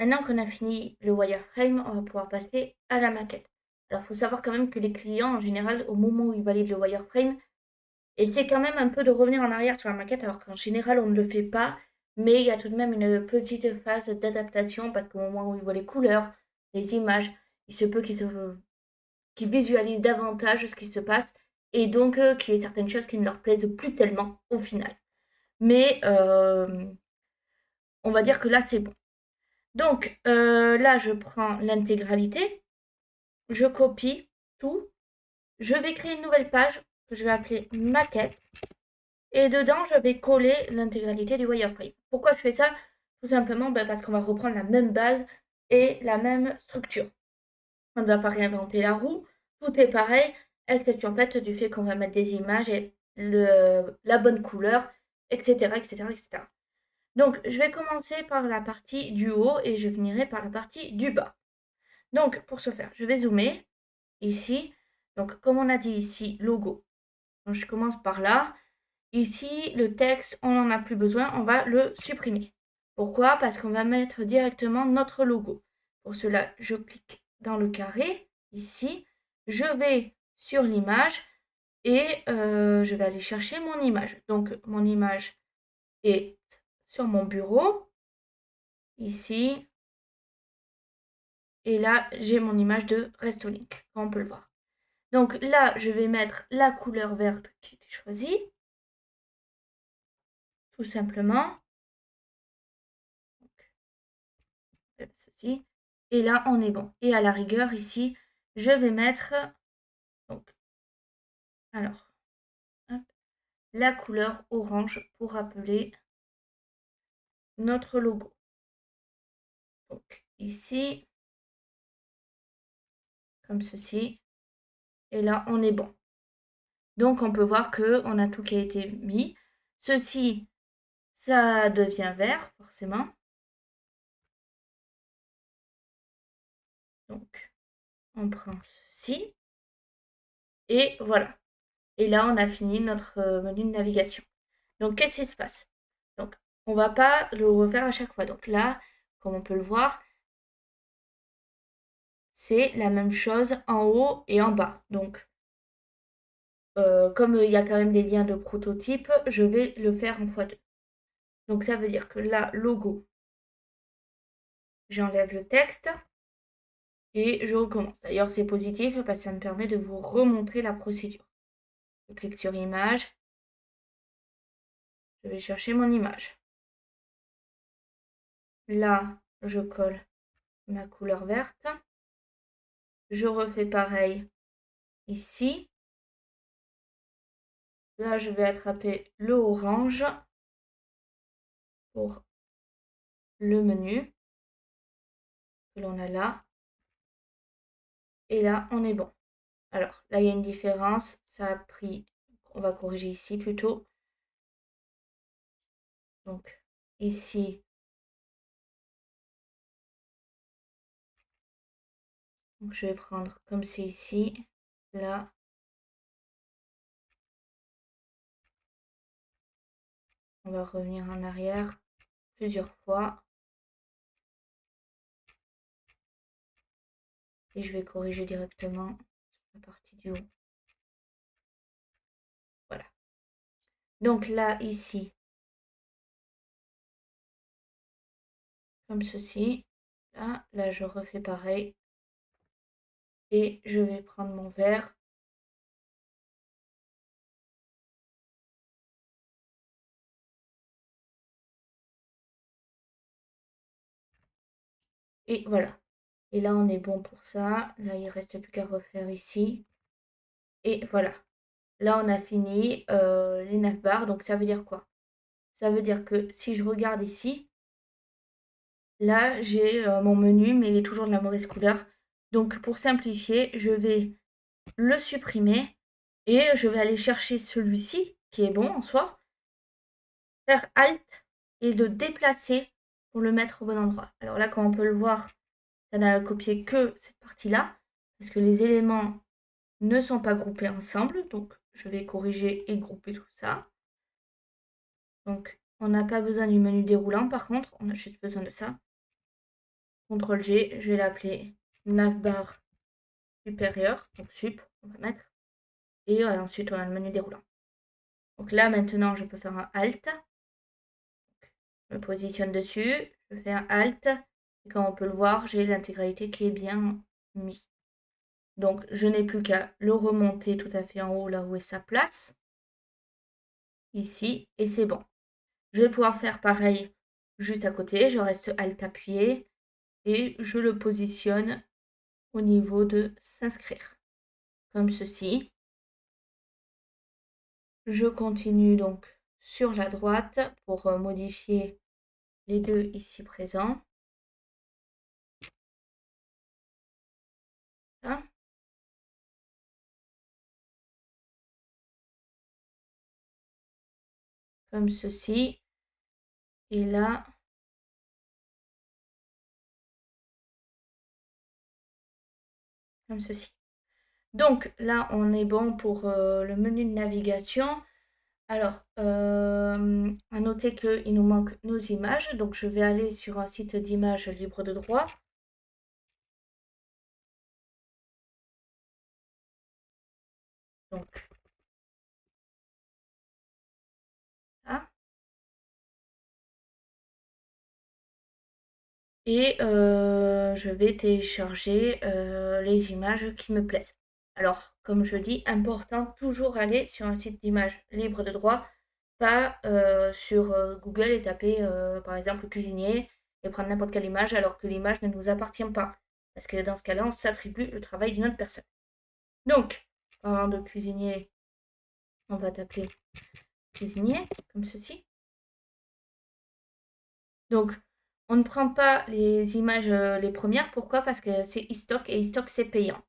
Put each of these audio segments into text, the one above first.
Maintenant qu'on a fini le wireframe, on va pouvoir passer à la maquette. Alors, il faut savoir quand même que les clients, en général, au moment où ils valident le wireframe, essaient quand même un peu de revenir en arrière sur la maquette, alors qu'en général, on ne le fait pas. Mais il y a tout de même une petite phase d'adaptation, parce qu'au moment où ils voient les couleurs, les images, il se peut qu'ils visualisent davantage ce qui se passe, et donc qu'il y ait certaines choses qui ne leur plaisent plus tellement au final. Mais on va dire que là, c'est bon. Donc là, je prends l'intégralité, je copie tout, je vais créer une nouvelle page que je vais appeler maquette, et dedans, je vais coller l'intégralité du wireframe. Pourquoi je fais ça? Tout simplement parce qu'on va reprendre la même base et la même structure. On ne va pas réinventer la roue, tout est pareil, exception en fait du fait qu'on va mettre des images et la bonne couleur, etc., etc., etc. Donc, je vais commencer par la partie du haut et je finirai par la partie du bas. Donc, pour ce faire, je vais zoomer ici. Donc, comme on a dit ici, logo. Donc, je commence par là. Ici, le texte, on n'en a plus besoin, on va le supprimer. Pourquoi? Parce qu'on va mettre directement notre logo. Pour cela, je clique dans le carré, ici. Je vais sur l'image et je vais aller chercher mon image. Donc, mon image est sur mon bureau, ici. Et là, j'ai mon image de Restolink, comme on peut le voir. Donc là, je vais mettre la couleur verte qui a été choisie, tout simplement. Donc, ceci. Et là, on est bon. Et à la rigueur, ici, je vais mettre donc, alors, hop, la couleur orange pour rappeler notre logo. Donc ici, comme ceci. Et là, on est bon. Donc on peut voir qu'on a tout qui a été mis. Ceci, ça devient vert, forcément. Donc, on prend ceci. Et voilà. Et là, on a fini notre menu de navigation. Donc, qu'est-ce qui se passe? Donc, on ne va pas le refaire à chaque fois. Donc là, comme on peut le voir, c'est la même chose en haut et en bas. Donc, comme il y a quand même des liens de prototype, je vais le faire en x2. Donc, ça veut dire que là, logo, j'enlève le texte et je recommence. D'ailleurs, c'est positif parce que ça me permet de vous remontrer la procédure. Je clique sur image. Je vais chercher mon image. Là, je colle ma couleur verte. Je refais pareil ici. Là, je vais attraper le orange pour le menu que l'on a là. Et là, on est bon. Alors, là, il y a une différence. Ça a pris... On va corriger ici plutôt. Donc, ici. Donc, je vais prendre comme c'est ici. Là. On va revenir en arrière plusieurs fois. Et je vais corriger directement sur la partie du haut. Voilà. Donc là, ici, comme ceci. Là, je refais pareil. Et je vais prendre mon verre. Et voilà. Et là, on est bon pour ça. Là, il ne reste plus qu'à refaire ici. Et voilà. Là, on a fini les 9 barres. Donc, ça veut dire quoi? Ça veut dire que si je regarde ici, là, j'ai mon menu, mais il est toujours de la mauvaise couleur. Donc, pour simplifier, je vais le supprimer et je vais aller chercher celui-ci, qui est bon en soi, faire Alt et le déplacer pour le mettre au bon endroit. Alors là, comme on peut le voir, ça n'a copié que cette partie-là, parce que les éléments ne sont pas groupés ensemble. Donc, je vais corriger et grouper tout ça. Donc, on n'a pas besoin du menu déroulant, par contre, on a juste besoin de ça. CTRL G, je vais l'appeler navbar supérieur, donc sup, on va mettre. Et ensuite, on a le menu déroulant. Donc là, maintenant, je peux faire un Alt. Je me positionne dessus, je fais un Alt. Et comme on peut le voir, j'ai l'intégralité qui est bien mise. Donc, je n'ai plus qu'à le remonter tout à fait en haut, là où est sa place. Ici, et c'est bon. Je vais pouvoir faire pareil juste à côté. Je reste Alt appuyé et je le positionne au niveau de s'inscrire. Comme ceci. Je continue donc sur la droite pour modifier les deux ici présents. Hein, comme ceci. Et là, comme ceci. Donc là, on est bon pour le menu de navigation. Alors, à noter qu'il nous manque nos images. Donc, je vais aller sur un site d'images libre de droit. Donc, là. Et je vais télécharger les images qui me plaisent. Alors, comme je dis, important, toujours aller sur un site d'images libre de droit, pas sur Google et taper par exemple cuisinier et prendre n'importe quelle image alors que l'image ne nous appartient pas. Parce que dans ce cas-là, on s'attribue le travail d'une autre personne. Donc, en de cuisinier, on va taper cuisinier, comme ceci. Donc, on ne prend pas les images les premières. Pourquoi? Parce que c'est e-stock et e-stock, c'est payant.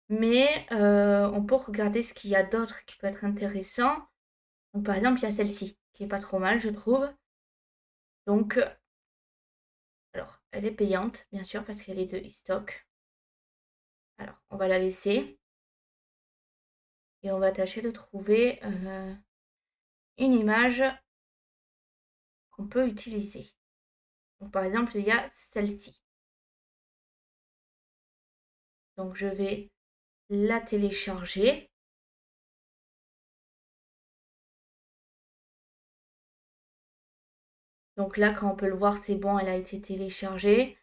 Mais on peut regarder ce qu'il y a d'autre qui peut être intéressant. Donc, par exemple, il y a celle-ci, qui est pas trop mal, je trouve. Donc, alors, elle est payante, bien sûr, parce qu'elle est de e-stock. Alors, on va la laisser. Et on va tâcher de trouver une image qu'on peut utiliser. Donc, par exemple, il y a celle-ci. Donc, je vais la télécharger. Donc là, quand on peut le voir, c'est bon, elle a été téléchargée.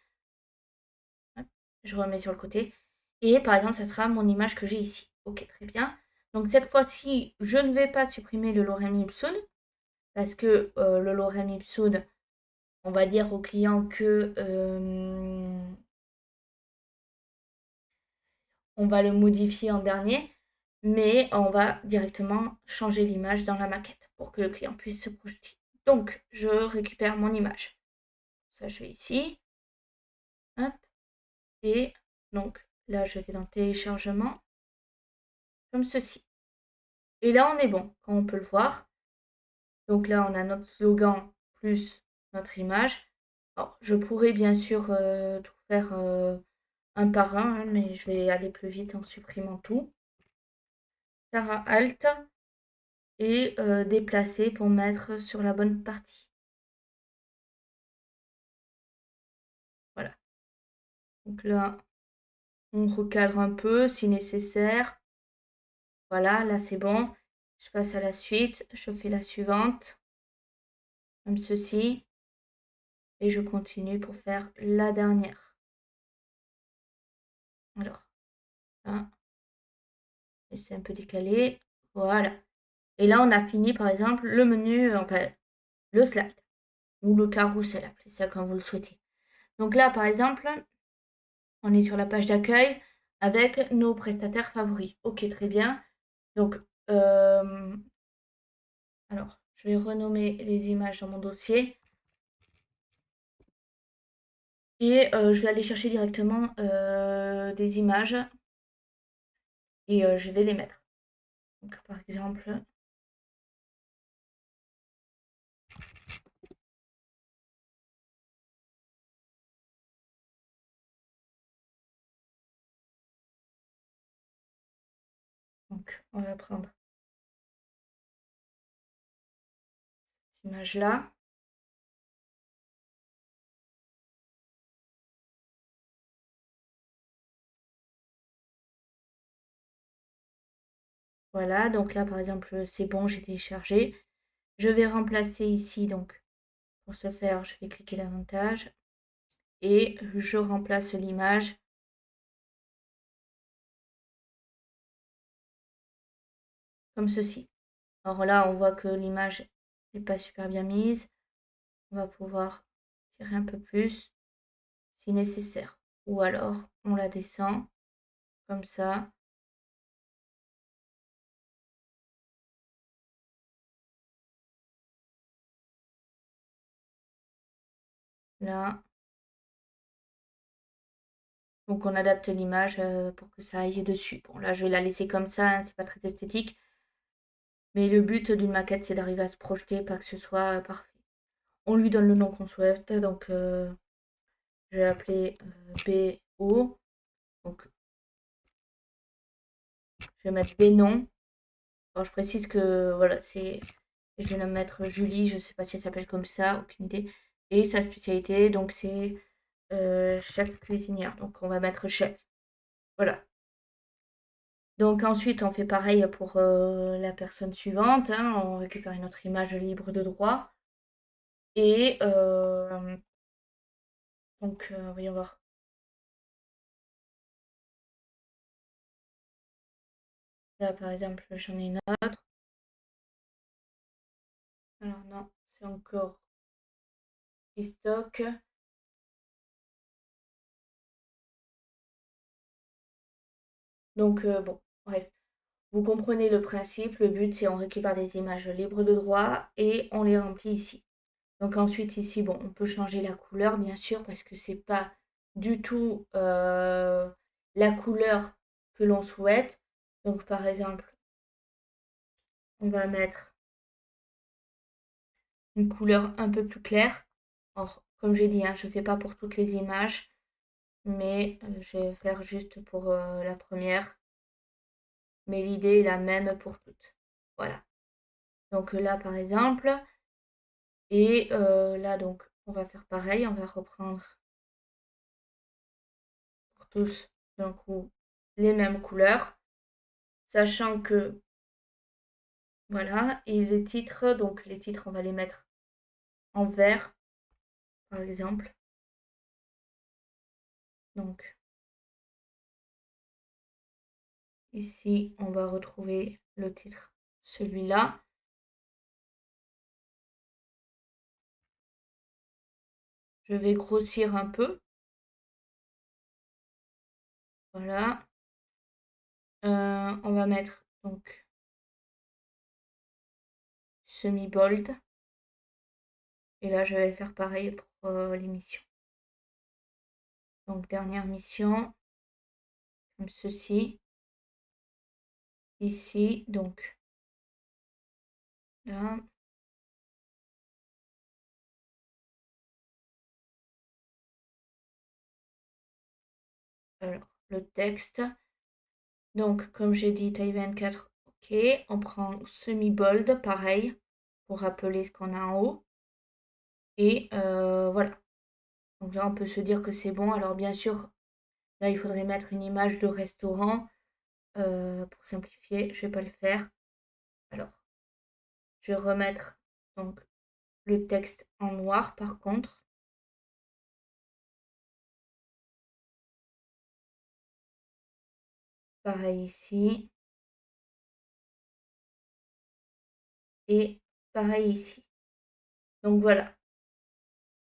Hop, je remets sur le côté. Et par exemple, ça sera mon image que j'ai ici. Ok, très bien. Donc cette fois-ci, je ne vais pas supprimer le lorem ipsum parce que le lorem ipsum, on va dire au client que on va le modifier en dernier, mais on va directement changer l'image dans la maquette pour que le client puisse se projeter. Donc, je récupère mon image. Ça, je vais ici. Hop. Et donc, là, je vais dans téléchargement, comme ceci. Et là, on est bon, comme on peut le voir. Donc là, on a notre slogan plus notre image. Alors, je pourrais bien sûr tout faire un par un, hein, mais je vais aller plus vite en supprimant tout. Faire un Alt et déplacer pour mettre sur la bonne partie. Voilà. Donc là, on recadre un peu si nécessaire. Voilà, là c'est bon. Je passe à la suite. Je fais la suivante. Comme ceci. Et je continue pour faire la dernière. Alors, là. Et c'est un peu décalé. Voilà. Et là, on a fini, par exemple, le menu, enfin, le slide. Ou le carrousel, appelez ça comme vous le souhaitez. Donc là, par exemple, on est sur la page d'accueil avec nos prestataires favoris. Ok, très bien. Donc, alors, je vais renommer les images dans mon dossier. Et je vais aller chercher directement des images. Et je vais les mettre. Donc, par exemple, donc, on va prendre cette image-là. Voilà, donc là, par exemple, c'est bon, j'ai téléchargé. Je vais remplacer ici, donc pour ce faire, je vais cliquer davantage et je remplace l'image comme ceci. Alors là, on voit que l'image n'est pas super bien mise. On va pouvoir tirer un peu plus si nécessaire. Ou alors, on la descend comme ça. Là. Donc on adapte l'image pour que ça aille dessus. Bon là je vais la laisser comme ça, hein, c'est pas très esthétique. Mais le but d'une maquette c'est d'arriver à se projeter, pas que ce soit parfait. On lui donne le nom qu'on souhaite, donc je vais appeler BO. Donc je vais mettre Bénon. Alors je précise que voilà, c'est. Je vais mettre Julie, je sais pas si elle s'appelle comme ça, aucune idée. Et sa spécialité, donc c'est chef cuisinière. Donc on va mettre chef. Voilà. Donc ensuite, on fait pareil pour la personne suivante, hein. On récupère une autre image libre de droit. Et donc, voyons voir. Là, par exemple, j'en ai une autre. Alors non, c'est encore stock. Donc bon, bref. Vous comprenez le principe. Le but, c'est on récupère des images libres de droit et on les remplit ici. Donc ensuite, ici, bon, on peut changer la couleur, bien sûr, parce que c'est pas du tout la couleur que l'on souhaite. Donc par exemple, on va mettre une couleur un peu plus claire. Or, comme j'ai dit, hein, je ne fais pas pour toutes les images, mais je vais faire juste pour la première. Mais l'idée est la même pour toutes. Voilà. Donc là, par exemple, et là, donc, on va faire pareil. On va reprendre pour tous, d'un coup, les mêmes couleurs. Sachant que, voilà, et les titres, donc les titres, on va les mettre en vert, par exemple. Donc, ici, on va retrouver le titre, celui-là. Je vais grossir un peu. Voilà. On va mettre donc semi-bold. Et là, je vais faire pareil pour l'émission. Donc, dernière mission, comme ceci. Ici, donc, là. Alors, le texte. Donc, comme j'ai dit, taille 24, ok. On prend semi-bold, pareil, pour rappeler ce qu'on a en haut. Et voilà. Donc là, on peut se dire que c'est bon. Alors, bien sûr, là, il faudrait mettre une image de restaurant. Pour simplifier, je ne vais pas le faire. Alors, je vais remettre donc le texte en noir par contre. Pareil ici. Et pareil ici. Donc voilà.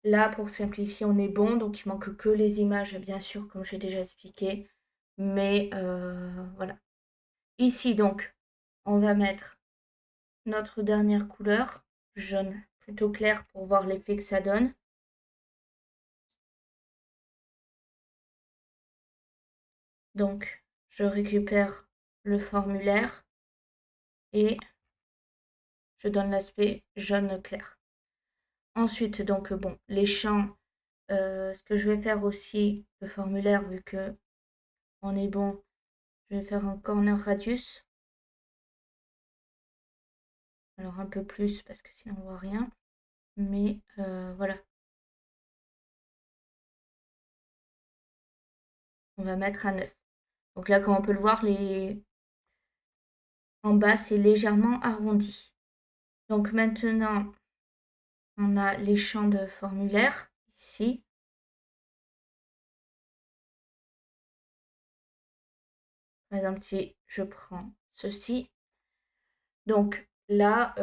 Là, pour simplifier, on est bon. Donc il manque que les images, bien sûr, comme j'ai déjà expliqué. Mais voilà. Ici, donc, on va mettre notre dernière couleur, jaune plutôt clair pour voir l'effet que ça donne. Donc, je récupère le formulaire et je donne l'aspect jaune clair. Ensuite, donc, bon, les champs, ce que je vais faire aussi, le formulaire, vu que on est bon, je vais faire un corner radius. Alors, un peu plus, parce que sinon on voit rien. Mais voilà. On va mettre à 9. Donc là, comme on peut le voir, en bas, c'est légèrement arrondi. Donc maintenant, on a les champs de formulaire ici. Par exemple, si je prends ceci, donc là,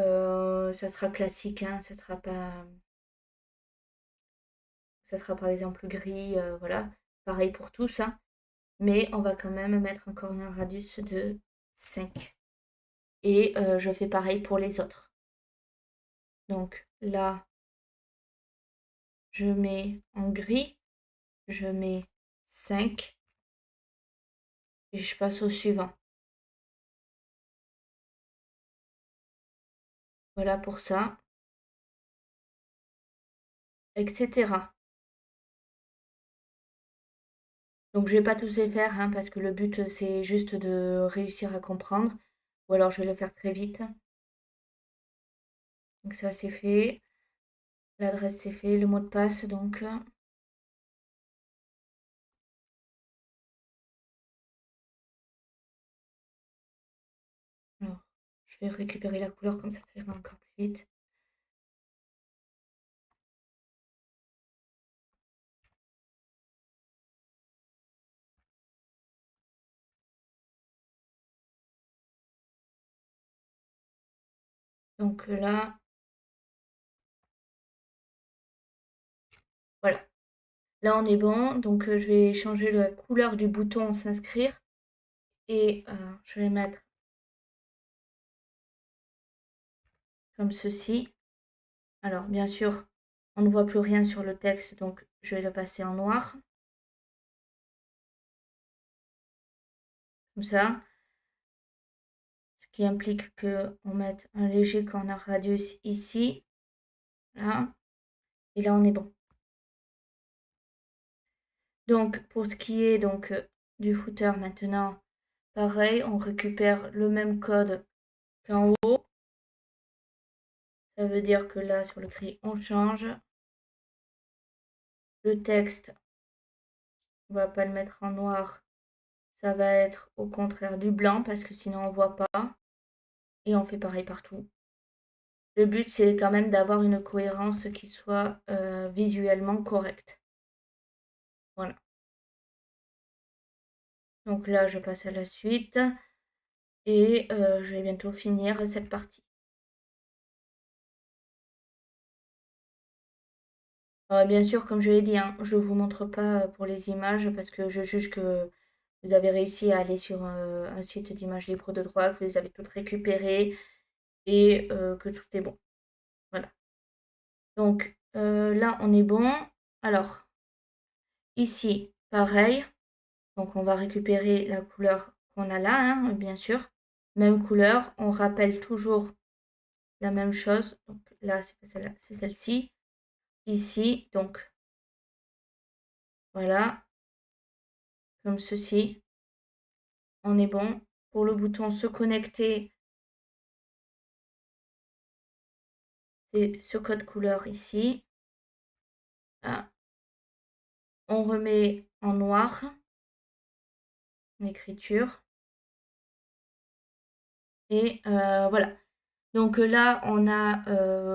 ça sera classique, hein, ça sera par exemple gris, voilà, pareil pour tous, hein, mais on va quand même mettre un corner radius de 5. Et je fais pareil pour les autres. Donc là, je mets en gris, je mets 5 et je passe au suivant. Voilà pour ça, etc. Donc je vais pas tous les faire, hein, parce que le but c'est juste de réussir à comprendre. Ou alors je vais le faire très vite. Donc ça c'est fait. L'adresse c'est fait, le mot de passe donc. Alors, je vais récupérer la couleur comme ça ira encore plus vite. Donc là, voilà. Là on est bon. Donc je vais changer la couleur du bouton s'inscrire. Et je vais mettre comme ceci. Alors bien sûr, on ne voit plus rien sur le texte, donc je vais le passer en noir. Comme ça. Ce qui implique qu'on mette un léger corner radius ici. Là. Et là, on est bon. Donc, pour ce qui est donc du footer maintenant, pareil, on récupère le même code qu'en haut. Ça veut dire que là, sur le gris, on change. Le texte, on va pas le mettre en noir. Ça va être au contraire du blanc parce que sinon on voit pas. Et on fait pareil partout. Le but, c'est quand même d'avoir une cohérence qui soit visuellement correcte. Voilà. Donc là, je passe à la suite et je vais bientôt finir cette partie. Bien sûr, comme je l'ai dit, hein, je ne vous montre pas pour les images parce que je juge que vous avez réussi à aller sur un site d'images libres de droit, que vous les avez toutes récupérées et que tout est bon. Voilà. Donc là, on est bon. Alors, ici, pareil. Donc, on va récupérer la couleur qu'on a là, hein, bien sûr. Même couleur. On rappelle toujours la même chose. Donc là, c'est pas celle-là, c'est celle-ci. Ici, donc voilà, comme ceci. On est bon. Pour le bouton se connecter, c'est ce code couleur ici. Là. On remet en noir l'écriture. Et voilà. Donc là, on a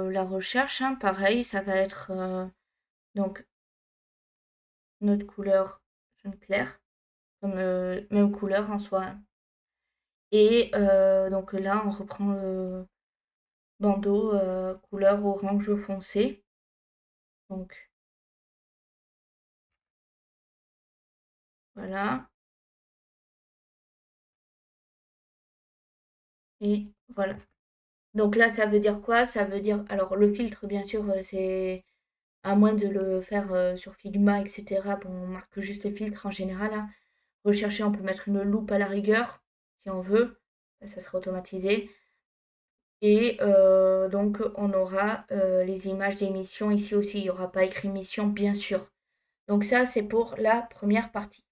la recherche. Hein, pareil, ça va être donc notre couleur jaune clair. Comme, même couleur en soi. Hein. Et donc là, on reprend le bandeau couleur orange foncé. Donc voilà. Et voilà. Donc là, ça veut dire quoi? Ça veut dire... Alors le filtre, bien sûr, c'est... À moins de le faire sur Figma, etc. Bon, on marque juste le filtre en général. Hein. Rechercher, on peut mettre une loupe à la rigueur, si on veut. Ça sera automatisé. Et donc, on aura les images d'émission ici aussi. Il n'y aura pas écrit mission, bien sûr. Donc ça, c'est pour la première partie.